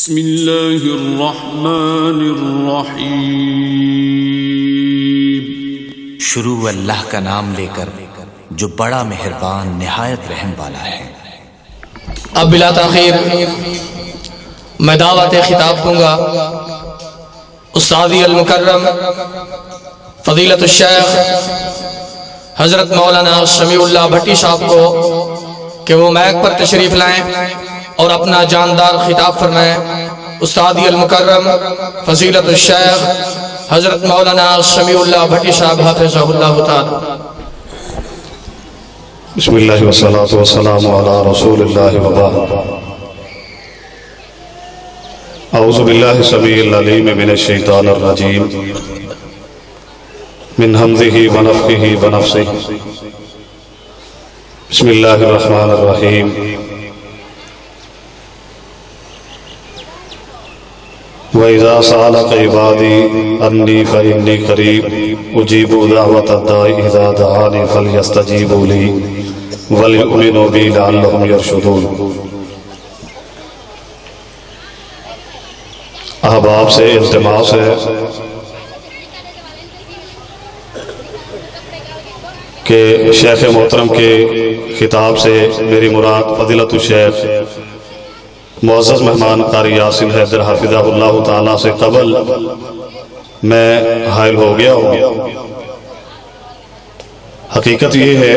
بسم اللہ الرحمن الرحیم۔ شروع اللہ کا نام لے کر جو بڑا مہربان نہایت رحم والا ہے۔ اب بلا تاخیر میں دعوت خطاب دوں گا استادی المکرم فضیلت الشیخ حضرت مولانا سمیع اللہ بھٹی صاحب کو کہ وہ مائک پر تشریف لائیں اور اپنا جاندار خطاب فرمائیں۔ استادی المکرم فضیلت الشیخ حضرت مولانا سمیع اللہ بھٹی صاحب حافظہ اللہ تعالی۔ بسم اللہ والصلاة والسلام علی رسول اللہ وبعد۔ اعوذ باللہ السمیع العلیم من الشیطان الرجیم من حمزہ ونفخہ ونفثہ۔ بسم اللہ الرحمن الرحیم۔ وَإِذَا سَأَلَكَ عِبَادِي أَنِّي فَإِنِّي قَرِيبٌ أُجِيبُ دَعْوَةَ الدَّاعِ إِذَا دَعَانِ فَلْيَسْتَجِيبُوا لِي وَلْيُؤْمِنُوا بِي لَعَلَّهُمْ يَرْشُدُونَ۔ احباب سے التماس ہے کہ شیخ محترم کے خطاب سے میری مراد فضیلت الشیخ معزز مہمان قاری یاسین حیدر حافظہ اللہ تعالیٰ سے قبل میں حائل ہو گیا ہوں۔ حقیقت یہ ہے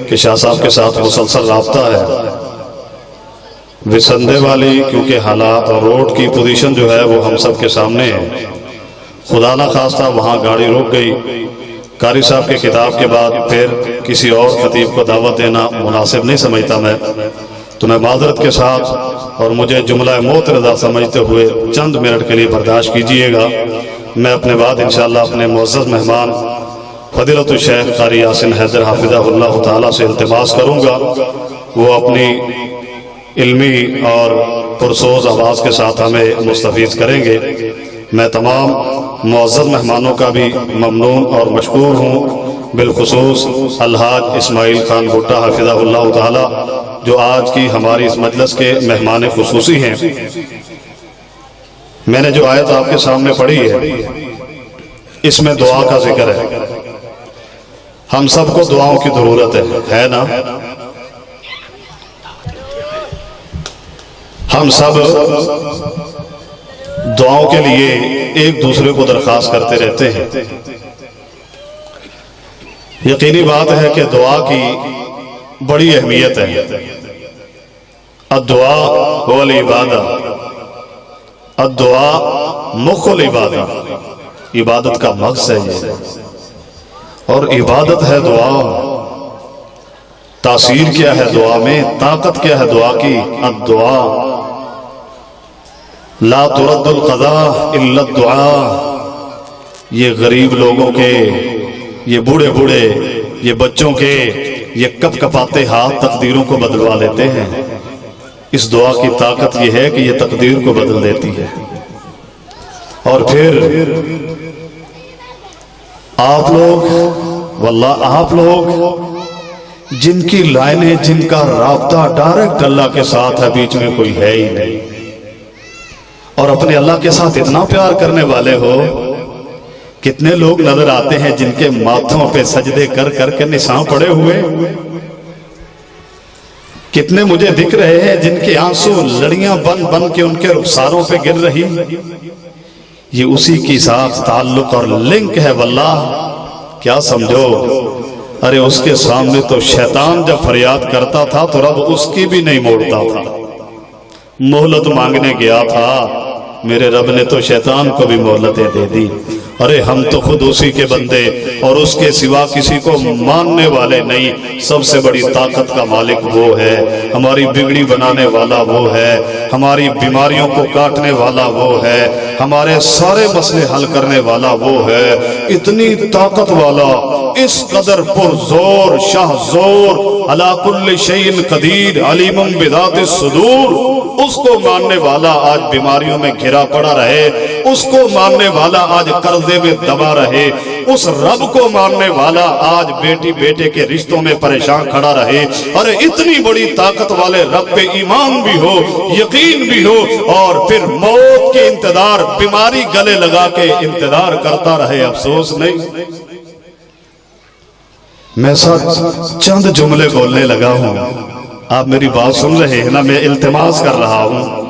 کہ شاہ صاحب کے ساتھ مسلسل رابطہ ہے۔ وسندے والی کیونکہ حالات اور روڈ کی پوزیشن جو ہے وہ ہم سب کے سامنے ہے۔ خدا نہ خواستہ وہاں گاڑی رک گئی، قاری صاحب کے خطاب کے بعد پھر کسی اور خطیب کو دعوت دینا مناسب نہیں سمجھتا میں، تو میں معذرت کے ساتھ اور مجھے جملہ معترضہ سمجھتے ہوئے چند منٹ کے لیے برداشت کیجئے گا۔ میں اپنے بعد انشاءاللہ اپنے معزز مہمان فضیلت الشیخ قاری یاسین حیدر حافظہ اللہ تعالیٰ سے التماس کروں گا وہ اپنی علمی اور پرسوز آواز کے ساتھ ہمیں مستفیض کریں گے۔ میں تمام معزز مہمانوں کا بھی ممنون اور مشکور ہوں، بالخصوص الحاج اسماعیل خان بھٹا حافظہ اللہ تعالیٰ جو آج کی ہماری اس مجلس کے مہمان خصوصی ہیں۔ میں نے جو آیت آپ کے سامنے پڑھی ہے اس میں دعا کا ذکر ہے۔ ہم سب کو دعاؤں کی ضرورت ہے نا؟ ہم سب دعاؤں کے لیے ایک دوسرے کو درخواست کرتے رہتے ہیں۔ یقینی بات ہے کہ دعا کی بڑی اہمیت ہے۔ الدعا هو العبادہ، الدعا مخ العبادہ، عبادت کا مغز ہے یہ، اور عبادت ہے دعا۔ تاثیر کیا ہے دعا میں، طاقت کیا ہے دعا کی؟ الدعا لا ترد القضاء الا الدعاء۔ یہ غریب لوگوں کے، یہ بوڑھے بوڑھے، یہ بچوں کے یہ کپ کپاتے ہاتھ تقدیروں کو بدلوا لیتے ہیں۔ اس دعا کی طاقت یہ ہے کہ یہ تقدیر کو بدل دیتی ہے۔ اور پھر آپ لوگ، واللہ آپ لوگ جن کی لائنیں، جن کا رابطہ ڈائریکٹ اللہ کے ساتھ ہے، بیچ میں کوئی ہے ہی نہیں، اور اپنے اللہ کے ساتھ اتنا پیار کرنے والے ہو، کتنے لوگ نظر آتے ہیں جن کے ماتھوں پہ سجدے کر کر کے نشان پڑے ہوئے، کتنے مجھے دکھ رہے ہیں جن کے آنسو لڑیاں بن بن کے ان کے رخساروں پہ گر رہی۔ یہ اسی کی ساتھ تعلق اور لنک ہے۔ واللہ کیا سمجھو، ارے اس کے سامنے تو شیطان جب فریاد کرتا تھا تو رب اس کی بھی نہیں موڑتا تھا۔ مہلت مانگنے گیا تھا، میرے رب نے تو شیطان کو بھی مہلتیں دے دی۔ ارے ہم تو خود اسی کے بندے اور اس کے سوا کسی کو ماننے والے نہیں۔ سب سے بڑی طاقت کا مالک وہ ہے، ہماری بگڑی بنانے والا وہ ہے، ہماری بیماریوں کو کاٹنے والا وہ ہے، ہمارے سارے مسئلے حل کرنے والا وہ ہے۔ اتنی طاقت والا، اس قدر پر زور، شاہ زور، علی کل شیء قدیر، علیم بذات الصدور، اس کو ماننے والا آج بیماریوں میں گھرا پڑا رہے، اس کو ماننے والا آج قرضے میں دبا رہے، اس رب کو ماننے والا آج بیٹی بیٹے کے رشتوں میں پریشان کھڑا رہے۔ اور اتنی بڑی طاقت والے رب پہ ایمان بھی ہو، یقین بھی ہو، اور پھر موت کے انتظار، بیماری گلے لگا کے انتظار کرتا رہے، افسوس نہیں۔ میں چند جملے بولنے لگا ہوں، آپ میری بات سن رہے ہیں نا؟ میں التماس کر رہا ہوں،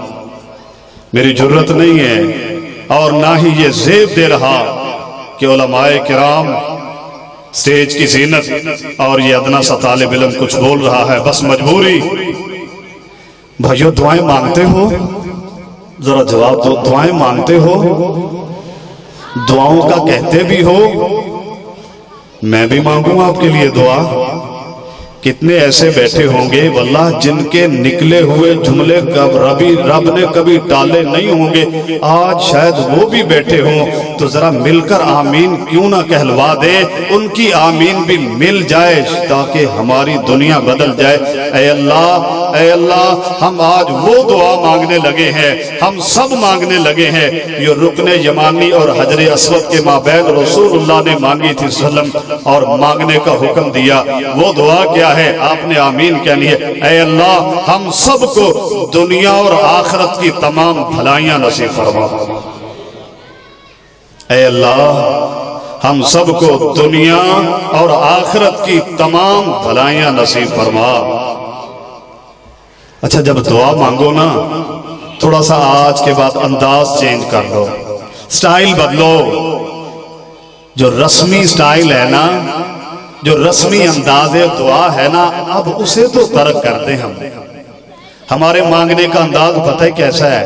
میری جرت نہیں ہے اور نہ ہی یہ زیب دے رہا کہ علماء کرام سٹیج کی زینت اور یہ ادنا سا طالب علم کچھ بول رہا ہے، بس مجبوری۔ بھائیو دعائیں مانگتے ہو؟ ذرا جواب دو، دعائیں مانگتے ہو؟ دعاؤں کا کہتے بھی ہو؟ میں بھی مانگوں آپ کے لیے دعا۔ کتنے ایسے بیٹھے ہوں گے واللہ جن کے نکلے ہوئے جملے رب نے کبھی ٹالے نہیں ہوں گے، آج شاید وہ بھی بیٹھے ہوں، تو ذرا مل کر آمین کیوں نہ کہلوا دے، ان کی آمین بھی مل جائے تاکہ ہماری دنیا بدل جائے۔ اے اللہ ہم آج وہ دعا مانگنے لگے ہیں، ہم سب مانگنے لگے ہیں، یہ رکن یمانی اور حجر اسود کے مابین رسول اللہ نے مانگی تھی صلی اللہ علیہ وسلم اور مانگنے کا حکم دیا۔ وہ دعا کیا ہے؟ آپ نے آمین کہنی ہے۔ اے اللہ ہم سب کو دنیا اور آخرت کی تمام بھلائیاں نصیب فرما۔ اے اللہ ہم سب کو دنیا اور آخرت کی تمام بھلائیاں نصیب فرما۔ اچھا جب دعا مانگو نا، تھوڑا سا آج کے بعد انداز چینج کر لو، سٹائل بدلو۔ جو رسمی سٹائل ہے نا، جو رسمی انداز دعا ہے نا، اب اسے تو ترک کرتے ہم۔ ہمارے مانگنے کا انداز پتہ ہے کیسا ہے؟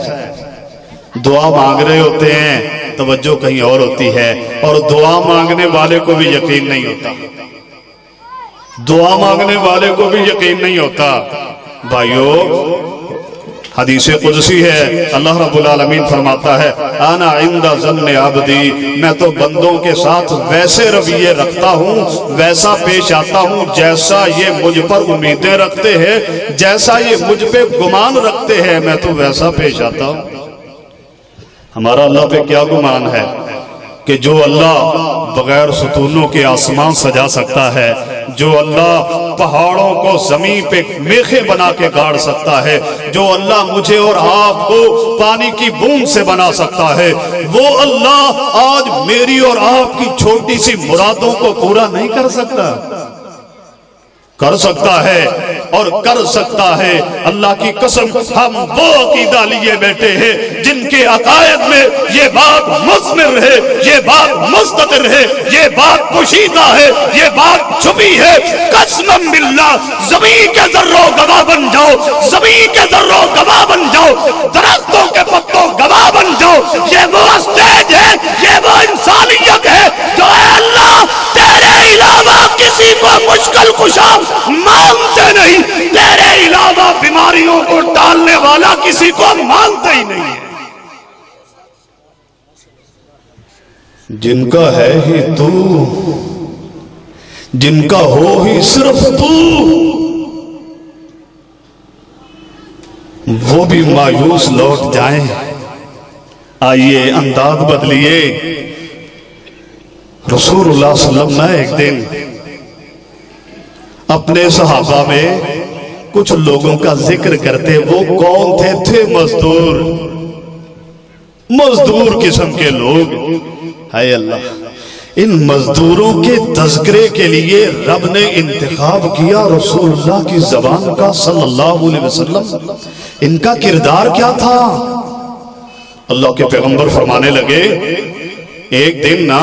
دعا مانگ رہے ہوتے ہیں، توجہ کہیں اور ہوتی ہے، اور دعا مانگنے والے کو بھی یقین نہیں ہوتا، دعا مانگنے والے کو بھی یقین نہیں ہوتا۔ بھائیو حدیث قدسی ہے، اللہ رب العالمین فرماتا ہے انا عند ظن عبدی، میں تو بندوں کے ساتھ ویسے رویے رکھتا ہوں، ویسا پیش آتا ہوں جیسا یہ مجھ پر امیدیں رکھتے ہیں، جیسا یہ مجھ پہ گمان رکھتے ہیں، میں تو ویسا پیش آتا ہوں۔ ہمارا اللہ پہ کیا گمان ہے کہ جو اللہ بغیر ستونوں کے آسمان سجا سکتا ہے، جو اللہ پہاڑوں کو زمین پہ میخیں بنا کے گاڑ سکتا ہے، جو اللہ مجھے اور آپ کو پانی کی بوند سے بنا سکتا ہے، وہ اللہ آج میری اور آپ کی چھوٹی سی مرادوں کو پورا نہیں کر سکتا؟ کر سکتا ہے اور کر سکتا ہے۔ اللہ کی قسم ہم وہ عقیدہ لیے بیٹھے ہیں جن کے عقائد میں یہ بات مضمر ہے، یہ بات مستتر ہے، یہ بات پوشیدہ ہے، یہ بات چھپی ہے۔ قسم باللہ زمین کے ذروں گواہ بن جاؤ، زمین کے ذروں گواہ بن جاؤ، درختوں کے پتوں گواہ بن جاؤ، یہ وہ اسٹیج ہے، یہ وہ انسانیت ہے جو اے اللہ تیرے علاوہ کسی کو مشکل کشا مانتے نہیں، تیرے علاوہ بیماریوں کو ڈالنے والا کسی کو مانتے ہی نہیں ہے۔ جن کا ہے ہی تو، جن کا ہو ہی صرف تو، وہ بھی مایوس لوٹ جائیں۔ آئیے انداز بدلیے۔ رسول اللہ صلی اللہ علیہ وسلم ایک دن اپنے صحابہ میں کچھ لوگوں کا ذکر کرتے، وہ کون تھے؟ تھے مزدور، مزدور قسم کے لوگ۔ ہے اللہ، ان مزدوروں کے تذکرے کے لیے رب نے انتخاب کیا رسول اللہ کی زبان کا صلی اللہ علیہ وسلم۔ ان کا کردار کیا تھا؟ اللہ کے پیغمبر فرمانے لگے، ایک دن نا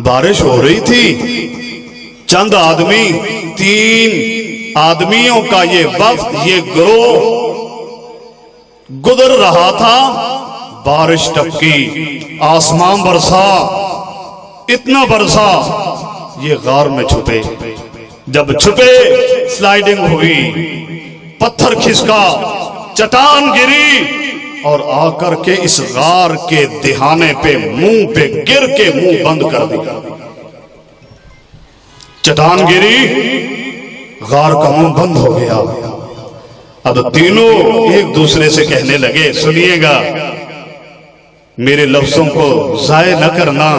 بارش ہو رہی تھی، چند آدمی، 3 آدمیوں کا یہ وفد، یہ گروہ گزر رہا تھا، بارش ٹپکی، آسمان برسا، اتنا برسا، یہ غار میں چھپے۔ جب چھپے سلائیڈنگ ہوئی، پتھر کھسکا، چٹان گری اور آ کر کے اس غار کے دہانے پہ منہ پہ گر کے منہ بند کر دیا۔ چٹان گری، غار کا منہ بند ہو گیا۔ اب تینوں ایک دوسرے سے کہنے لگے سنیے گا میرے لفظوں کو ضائع نہ کرنا،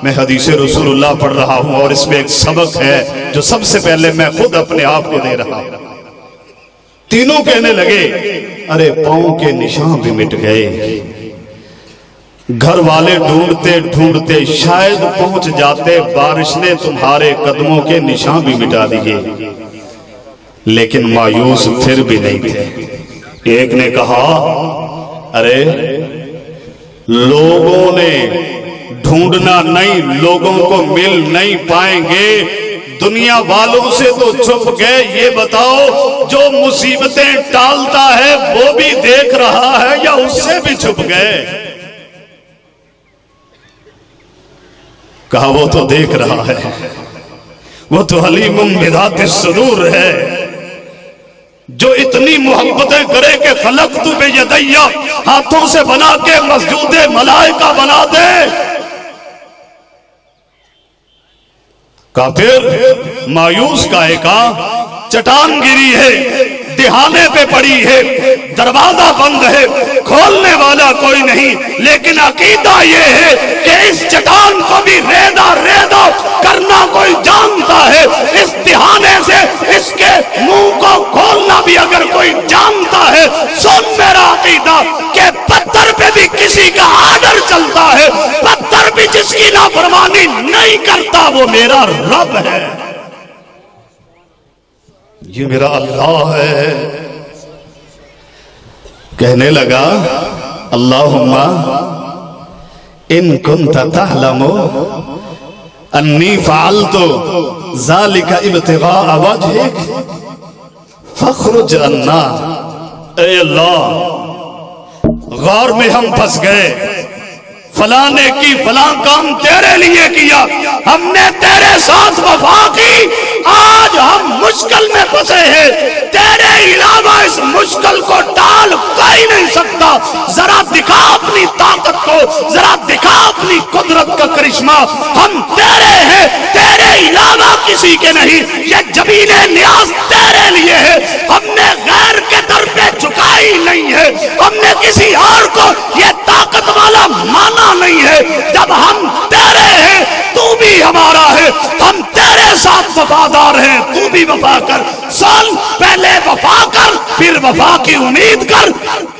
میں حدیث رسول اللہ پڑھ رہا ہوں اور اس میں ایک سبق ہے جو سب سے پہلے میں خود اپنے آپ کو دے رہا ہوں۔ تینوں کہنے لگے ارے پاؤں کے نشان بھی مٹ گئے، گھر والے ڈھونڈتے ڈھونڈتے شاید پہنچ جاتے، بارش نے تمہارے قدموں کے نشان بھی مٹا دیے، لیکن مایوس پھر بھی نہیں تھے۔ ایک نے کہا ارے لوگوں نے ڈھونڈنا نہیں، لوگوں کو مل نہیں پائیں گے، دنیا والوں سے تو چھپ گئے، یہ بتاؤ جو مصیبتیں ٹالتا ہے وہ بھی دیکھ رہا ہے یا اس سے بھی چھپ گئے؟ کہا وہ تو دیکھ رہا ہے، وہ تو حلیم بذات الصدور ہے، جو اتنی محبتیں کرے کہ خلقت بیدیا، ہاتھوں سے بنا کے مسجود ملائکہ بنا دے۔ کافر مایوس کائے کا، چٹان گری ہے، دہانے پہ پڑی ہے، دروازہ بند ہے، کھولنے والا کوئی نہیں، لیکن عقیدہ یہ ہے کہ اس چٹان کو بھی ریدہ ریدہ کرنا کوئی جانتا ہے، اس دہانے سے اس کے منہ کو کھولنا بھی اگر کوئی جانتا ہے، سن میرا عقیدہ کہ پتھر پہ بھی کسی کا آرڈر چلتا ہے، پتھر بھی جس کی نافرمانی نہیں کرتا وہ میرا رب ہے، یہ میرا اللہ ہے۔ کہنے لگا اللہم ان کنت تعلم انی فعلت ذالک ابتغاء وجہک فاخرج عنا۔ اے اللہ غار میں ہم پھنس گئے، فلاں نے کی فلاں کام تیرے لیے کیا، ہم نے تیرے ساتھ وفا کی، آج ہم مشکل میں پھنسے ہیں، تیرے علاوہ اس مشکل کو ٹال کوئی نہیں سکتا، ذرا دکھا اپنی طاقت کو، ذرا دکھا اپنی قدرت کا کرشمہ، ہم تیرے ہیں، تیرے علاوہ کسی کے نہیں، یہ جبین نیاز تیرے لیے ہے، ہم نے غیر کے در پہ جھکائی نہیں ہے، ہم نے کسی اور کو یہ طاقت والا مانا نہیں ہے، جب ہم تیرے ہیں تو بھی ہمارا ہے، ہم تیرے ساتھ وفادار ہیں، تو بھی وفا کر، سن پہلے وفا کر پھر وفا کی امید کر۔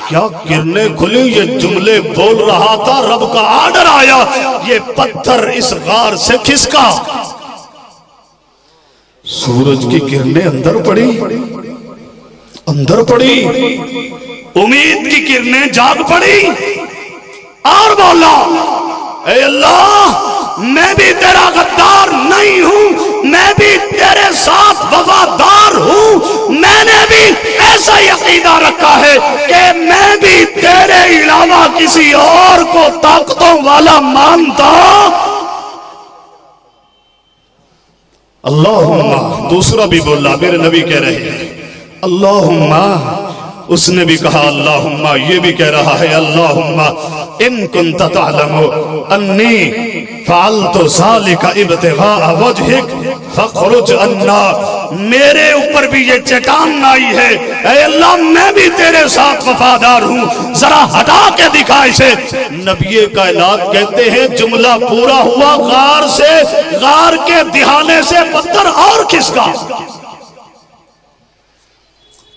کیا کرنے کھلی، یہ جملے بول رہا تھا، رب کا آرڈر آیا، یہ پتھر اس غار سے کھسکا، سورج کی کرنیں اندر پڑی، اندر پڑی، امید کی کرنیں جاگ پڑی، اور بولا اے اللہ میں بھی تیرا غدار نہیں ہوں، میں بھی تیرے ساتھ وفادار ہوں، میں نے بھی ایسا عقیدہ رکھا ہے کہ میں بھی تیرے علاوہ کسی اور کو طاقتوں والا مانتا۔ اللہم، دوسرا بھی بولا، میرے نبی کہہ رہے ہیں اللہم، اس نے بھی کہا اللہم، یہ بھی کہہ رہا ہے اللہم ان کنت تعلم انی فعلت ذالک ابتغاء وجہک فاخرج عنا۔ میرے اوپر بھی یہ چٹان آئی ہے، اے اللہ میں بھی تیرے ساتھ وفادار ہوں، ذرا ہٹا کے دکھا اسے۔ نبی کائنات کہتے ہیں جملہ پورا ہوا، غار سے، غار کے دہانے سے پتھر اور کھسکا،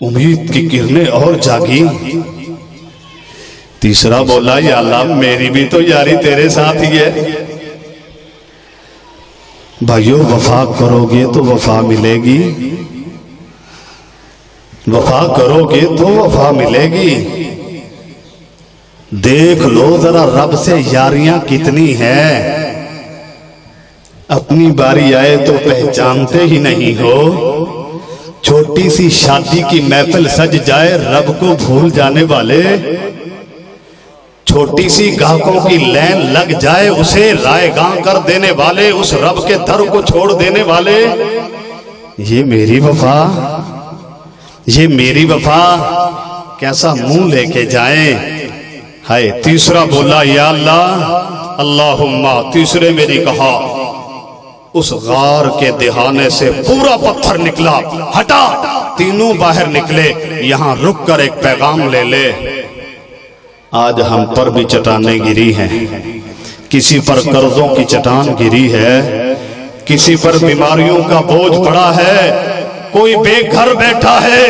امید کی کرنیں اور جاگی۔ تیسرا بولا یا اللہ میری بھی تو یاری تیرے ساتھ ہی ہے، بھائیو وفا کرو گے تو وفا ملے گی، وفا کرو گے تو وفا ملے گی۔ دیکھ لو ذرا رب سے یاریاں کتنی ہیں، اپنی باری آئے تو پہچانتے ہی نہیں ہو، چھوٹی سی شادی کی محفل سج جائے رب کو بھول جانے والے، چھوٹی سی گاہکوں کی لین لگ جائے اسے رائے گاں کر دینے والے، اس رب کے در کو چھوڑ دینے والے، یہ میری وفا، یہ میری وفا کیسا منہ لے کے جائیں۔ ہائے تیسرا بولا یا اللہ اللہم، تیسرے میں نے کہا اس غار کے دہانے سے پورا پتھر نکلا، ہٹا، تینوں باہر نکلے، یہاں رک کر ایک پیغام لے لے۔ آج ہم پر بھی چٹانیں گری ہیں، کسی پر قرضوں کی چٹان گری ہے، کسی پر بیماریوں کا بوجھ پڑا ہے، کوئی بے گھر بیٹھا ہے،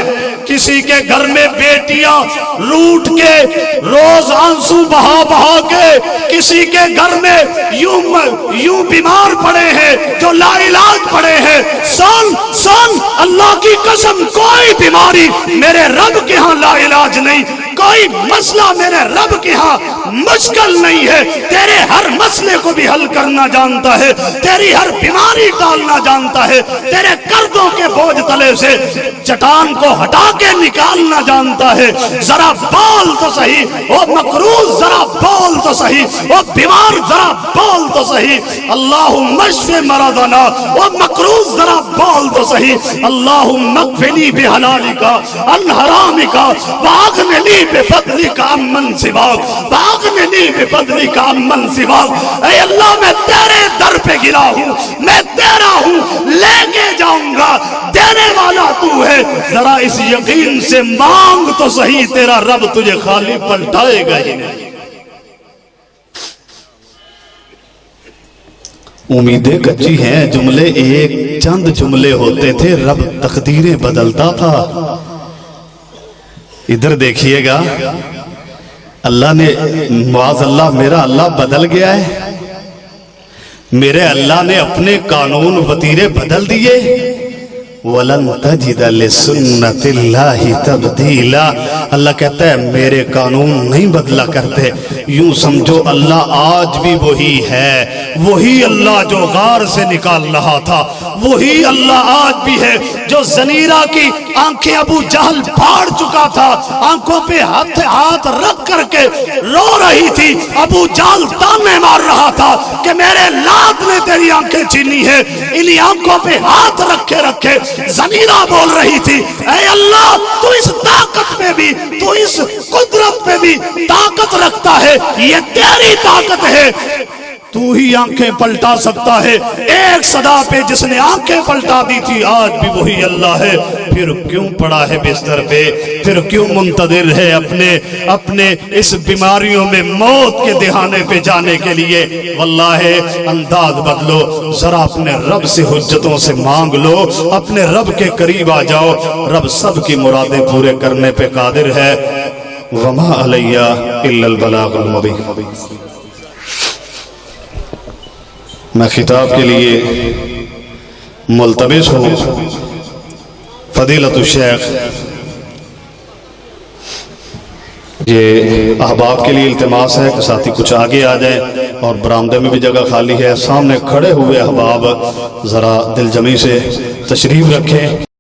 کسی کے گھر میں بیٹیاں روٹ کے روز آنسو بہا بہا کے کسی کے گھر میں یوں بیمار پڑے ہیں جو لا علاج پڑے ہیں۔ سن اللہ کی قسم، کوئی بیماری میرے رب کے ہاں لا علاج نہیں، کوئی مسئلہ میرے رب کے ہاں مشکل نہیں ہے۔ تیرے ہر مسئلے کو بھی حل کرنا جانتا ہے، تیری ہر بیماری ٹالنا جانتا ہے، تیرے قرضوں کے بوجھ تلے سے چٹان کو ہٹا کے نکالنا جانتا ہے۔ ذرا بول تو صحیح، او مقروض ذرا بول تو صحیح، او بیمار ذرا بول تو صحیح، اللہم اشف مرضنا، او مقروض ذرا بول تو صحیح، اللہم اکفنی بحلالک عن حرامک واغننی بفضلک عمن سواک، واغننی بفضلک عمن سواک۔ اے اللہ میں تیرے در پہ گرا ہوں، میں تیرا ہوں، لے کے جاؤں گا، دینے والا تو ہے۔ ذرا اس یقین سے مانگ تو صحیح، تیرا رب تجھے خالی پلٹائے گا ہی نہیں۔ امیدیں کچی ہیں، جملے ایک چند جملے ہوتے تھے، رب تقدیریں بدلتا تھا۔ ادھر دیکھیے گا، اللہ نے معاذ اللہ میرا اللہ بدل گیا ہے، میرے اللہ نے اپنے قانون وتیرے بدل دیے۔ وَلَن تَجِدَ لِسُنَّتِ اللَّهِ تَبْدِيلًا، اللہ کہتا ہے میرے قانون نہیں بدلا کرتے۔ یوں سمجھو اللہ آج بھی وہی ہے، وہی اللہ جو غار سے نکال رہا تھا، وہی اللہ آج بھی ہے جو زنیرہ کی آنکھیں ابو جہل پھاڑ چکا تھا، آنکھوں پہ ہاتھ رکھ کر کے رو رہی تھی، ابو جہل تانے مار رہا تھا کہ میرے لات نے تیری آنکھیں چھینی ہے، انہی آنکھوں پہ ہاتھ رکھے رکھے زنیرہ بول رہی تھی اے اللہ تو اس طاقت میں بھی، تو اس قدرت میں بھی طاقت رکھتا ہے، یہ تیری طاقت ہے، تو ہی آنکھیں پلٹا سکتا ہے۔ ایک صدا پہ جس نے آنکھیں پلٹا دی تھی آج بھی وہی اللہ ہے۔ پھر کیوں پڑا ہے بستر پہ، پھر کیوں منتظر ہے اپنے اس بیماریوں میں موت کے دہانے پہ جانے کے لیے؟ واللہ انداز بدلو، ذرا اپنے رب سے حجتوں سے مانگ لو، اپنے رب کے قریب آ جاؤ، رب سب کی مرادیں پورے کرنے پہ قادر ہے۔ وما علیہ الا البلاغ المبین۔ میں خطاب کے لیے ملتمس ہوں فضیلت الشیخ، یہ احباب کے لیے التماس ہے کہ ساتھی کچھ آگے آ جائیں، اور برآمدے میں بھی جگہ خالی ہے، سامنے کھڑے ہوئے احباب ذرا دل جمی سے تشریف رکھیں۔